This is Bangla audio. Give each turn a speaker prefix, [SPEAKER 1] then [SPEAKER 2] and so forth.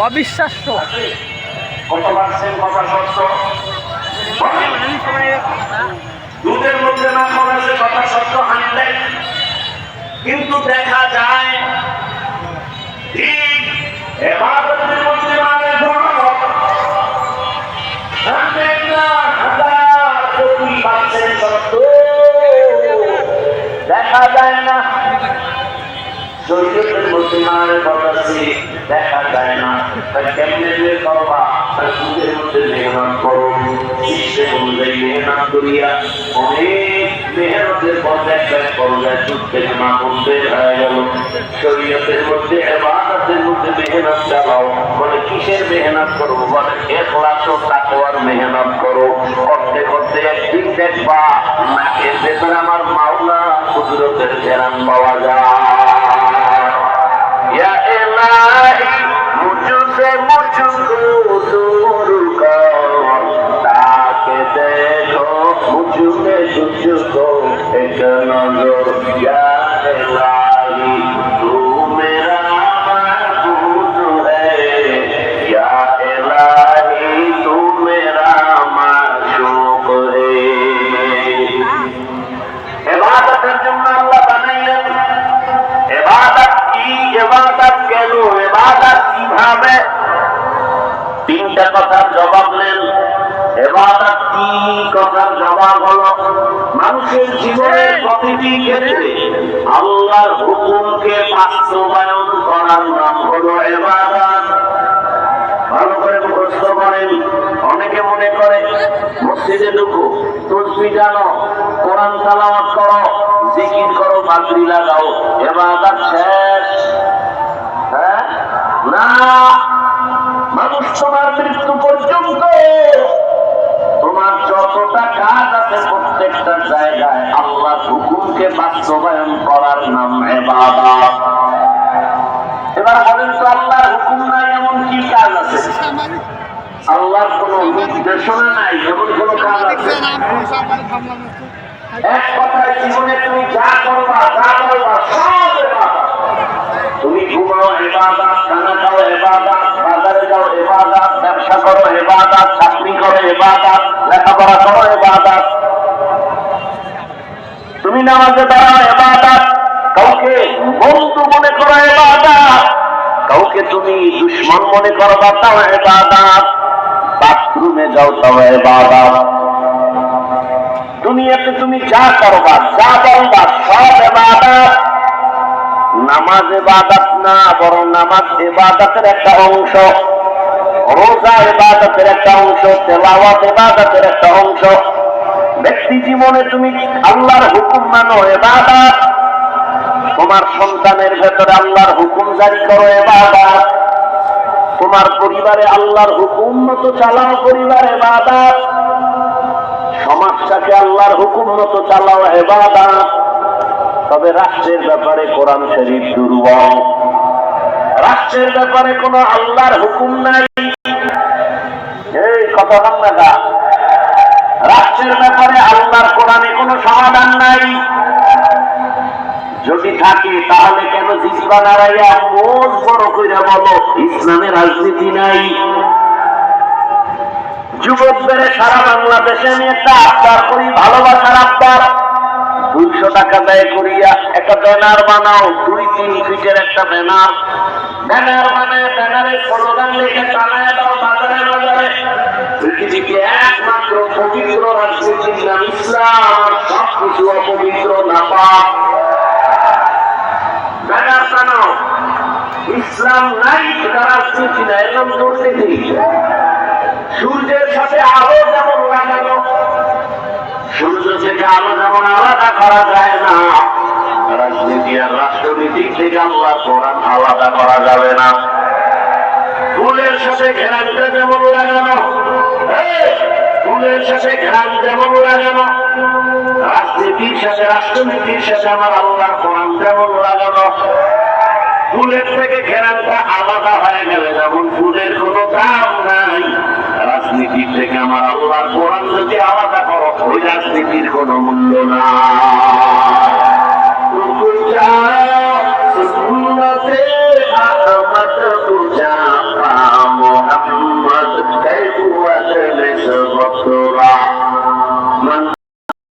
[SPEAKER 1] অবিশ্বাস্য।
[SPEAKER 2] কত পার্সেন্ট কথা সত্য? দুধের মধ্যে না করেছে কথা সত্য 100, কিন্তু দেখা যায় ঠিক ইবাদতের মধ্যে মানে দেখা যায় না। শরীয়তের মধ্যে মায়ের কথা দেখা যায় না। কেমনে করবা? সুদের মধ্যে মেহনত করো, সিস্টেম অনুযায়ী মেহনত করিয়া অনেক মেহনতের পর্যায়ে পর্যায়ে সুদ থেকে মাখন বের হয়ে গেল। শরীয়তের মধ্যে ইবাদতের মধ্যে মেহনত চালাও। বলে কিসের মেহনত করবো? বলে ইখলাস ও তাকওয়ার মেহনত করো। করতে করতে একদিন দেখবা নাকের ভেতরে আমার মাওলা কুদরতের ঘেরান পাওয়া যায়। ইয়া ইলাহি মুঝসে মুঝকো दूर कर, ताके देखो मुझमें तुझको एक नजर। या इलाही तू मेरा महबूब है, या इलाही तू मेरा माशूक है। इबादतेर जन्य अल्लाह बानाइलेन। इबादत की, इबादत केन, इबादत किभाबे? তিনটা কথার জবাব নেন। ইবাদত কি? কথার জবাব হলো মানুষের জীবনের প্রতিটি ক্ষেত্রে আল্লাহর হুকুমকে বাস্তবায়ন করার নাম হলো ইবাদত। ভালো করে মুখস্থ করেন। অনেকে মনে করে মসজিদে ঢুকো, তাসবিহ জানো, কোরআন তেলাওয়াত করো, জিকির করো, মাগরি লাগাও, ইবাদত শেষ। হ্যাঁ না, মানুষ তোমার মৃত্যু পর্যন্ত তোমার যতটা কাজ আছে প্রত্যেকটা জায়গায় আল্লাহর হুকুমকে বাস্তবায়ন করার নাম ইবাদত। এবার বলেন তো আল্লাহর হুকুম নাই এমন কি কাজ আছে? আল্লাহর কোন নির্দেশনা নাই এমন কোন কাজ আছে? এক কথায় জীবনে তুমি যা করবা, যা বলবা সব ইবাদত। তুমি ঘুমাও ইবাদত, খানা খাও ইবাদত, বাজারে যাও ইবাদত, ব্যবসা করো ইবাদত, চাকরি করো ইবাদত, লেখাপড়া করো ইবাদত। তুমি নামাজে দাঁড়াও ইবাদত, কাউকে বন্ধু মনে করো ইবাদত, কাউকে তুমি দুশমন মনে করবা তাও ইবাদত, বাথরুমে যাও তাও ইবাদত। দুনিয়াতে তুমি যা করবা, যা বলবা সব ইবাদত। নামাজ ইবাদত না, বরং নামাজ ইবাদতের একটা অংশ, রোজা ইবাদতের একটা অংশ, তেলাওয়াত ইবাদতের একটা অংশ। ব্যক্তি জীবনে তুমি আল্লাহর হুকুম মানো ইবাদত, তোমার সন্তানের ভেতরে আল্লাহর হুকুম জারি করো ইবাদত, তোমার পরিবারে আল্লাহর হুকুম মতো চালাও পরিবার ইবাদত, সমাজটাকে আল্লাহর হুকুম মতো চালাও ইবাদত। তবে রাষ্ট্রের ব্যাপারে কোরআন শরীফ দুর্বল, রাষ্ট্রের ব্যাপারে কোন আল্লাহর হুকুম নাই। এই কথা না, রাষ্ট্রের ব্যাপারে আল্লাহর কোরআনে কোনো সমাধান নাই। যদি থাকে তাহলে কেন জিসবা নাড়াইয়া মোজ বড় কইরা বলো ইসলামে রাজনীতি নাই? যুবকদের সারা বাংলাদেশে আমি একটা আবদার করি, ভালোবাসার আবদার। 200 টাকা ব্যয় করিয়া একটা ব্যানার বানাও, 2-3 ফিটের একটা ব্যানার। ব্যানার বানায় ব্যানারে স্লোগান লিখে টানায় দাও বাজারে বাজারে, পৃথিবীকে একমাত্র পবিত্র রাজনীতির নাম ইসলাম, আর সবকিছু অপবিত্র নাপাক। ব্যানার টানাও, ইসলাম নাই, এটা রাজনীতি না, এরকম দুর্নীতি। সূর্যের সাথে আলো যেমন লাগানো, সূর্য থেকে আলো যেমন আলাদা করা যায় না, রাজনীতি আর রাষ্ট্রনীতিক থেকে আল্লাহ কোরআন আলাদা করা যাবে না। ফুলের সাথে ঘেরানটা যেমন লাগানো, ফুলের সাথে ঘেরান যেমন লাগানো, রাজনীতির সাথে রাষ্ট্রনীতির সাথে আমার আল্লাহ কোরআন যেমন লাগানো। ফুলের থেকে ঘেরানটা আলাদা হয়ে গেলে যেমন ফুলের কোনো দাম নাই, রাজনীতির থেকে আমার আল্লাহর কোরআন যদি আলাদা করো ওই রাজনীতির কোনো মূল্য না। সুন্নতে আহমদ বছর